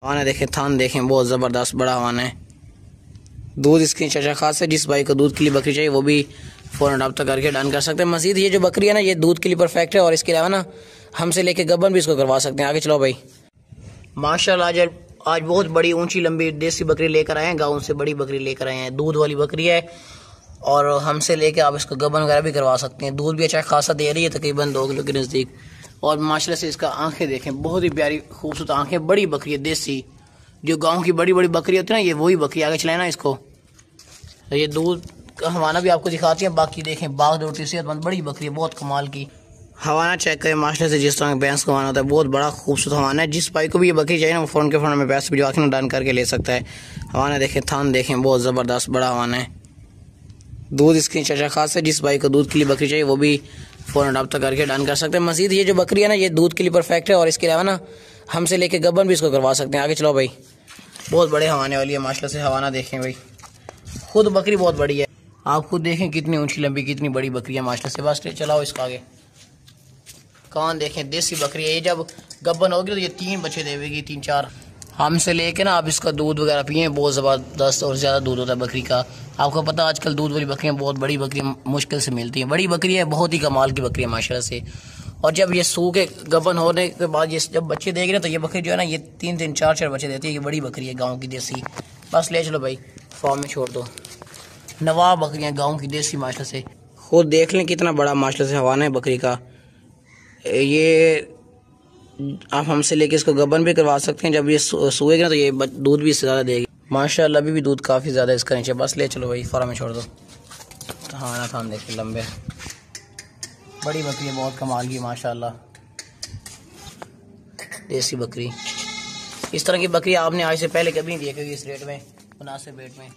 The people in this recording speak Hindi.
हवाना देखें, थान देखें, बहुत ज़बरदस्त बड़ा हवाना है। दूध इसकी अच्छा खास है। जिस भाई को दूध के लिए बकरी चाहिए वो भी फ़ौरन रब्ता करके डन कर सकते हैं। मज़ीद ये जो बकरी है ना, ये दूध के लिए परफेक्ट है और इसके अलावा ना हमसे लेके गबन भी इसको करवा सकते हैं। आगे चलो भाई। माशाल्लाह आज बहुत बड़ी ऊंची लंबी देसी बकरी लेकर आए हैं, गाँव से बड़ी बकरी लेकर आए हैं। दूध वाली बकरी है और हमसे लेके आप इसको गबन वगैरह भी करवा सकते हैं। दूध भी अच्छा खासा दे रही है, तकरीबन 2 किलो के नज़दीक। और माशाल्लाह से इसका आंखें देखें, बहुत ही प्यारी खूबसूरत आंखें, बड़ी बकरी है देसी। जो गांव की बड़ी बड़ी बकरी होती है ना, ये वही बकरी। आगे चलाए ना इसको। ये दूध का हवाना भी आपको दिखाती है। बाकी देखें, बाग दौड़ती सेहतमंद बड़ी बकरी है, बहुत कमाल की। हवाना चेक करें माशाल्लाह से, जिस तरह भैंस का हवाना होता है, बहुत बड़ा खूबसूरत हवाना है। जिस भाई को भी ये बकरी चाहिए ना, वो फ़ोन के फ़ोन में पैसे भिजवा के डन करके ले सकता है। हवाना देखें, थान देखें, बहुत ज़बरदस्त बड़ा हवाना है। दूध इसकी अच्छा खास है। जिस भाई को दूध के लिए बकरी चाहिए वो भी फ़ौरन रब्ता करके डन कर सकते हैं। मज़ीद ये जो बकरी है ना, ये दूध के लिए परफेक्ट है और इसके अलावा ना हमसे लेके गबन भी इसको करवा सकते हैं। आगे चलो भाई। बहुत बड़े हवाने वाली है माशाल्लाह से। हवाना देखें भाई, खुद बकरी बहुत बड़ी है। आप खुद देखें कितनी ऊंची लंबी, कितनी बड़ी बकरी है माशाल्लाह से। बस चलाओ इसका आगे। कान देखें, देसी बकरी है। ये जब गबन होगी तो ये 3 बच्चे देगी, 3-4। हमसे लेके ना आप इसका दूध वगैरह पिए, बहुत ज़बरदस्त और ज़्यादा दूध होता है बकरी का। आपको पता है आजकल दूध वाली बकरियाँ, बहुत बड़ी बकरियाँ मुश्किल से मिलती हैं। बड़ी बकरी है, बहुत ही कमाल की बकरी है माशाल्लाह से। और जब ये सू के गबन होने के बाद ये जब बच्चे देगी ना, तो ये बकरी जो है ना, ये 3-3, 4-4 बच्चे देती है। ये बड़ी बकरी है गाँव की देसी। बस ले चलो भाई, फार्म में छोड़ दो। नवाब बकरियाँ गाँव की देसी माशाल्लाह से। खुद देख लें कितना बड़ा माशाल्लाह से हवाना है बकरी का। ये आप हमसे लेके इसको गबन भी करवा सकते हैं। जब ये सोएगा ना, तो ये दूध भी इससे ज़्यादा देगी माशाल्लाह। अभी भी दूध काफ़ी ज़्यादा इसका नीचे। बस ले चलो भाई, फार्म में छोड़ दो। हाँ ना, थान देखिए लंबे, बड़ी बकरी है, बहुत कमाल की माशाल्लाह देसी बकरी। इस तरह की बकरी आपने आज से पहले कभी नहीं देखी इस रेट में, मुनासिब रेट में।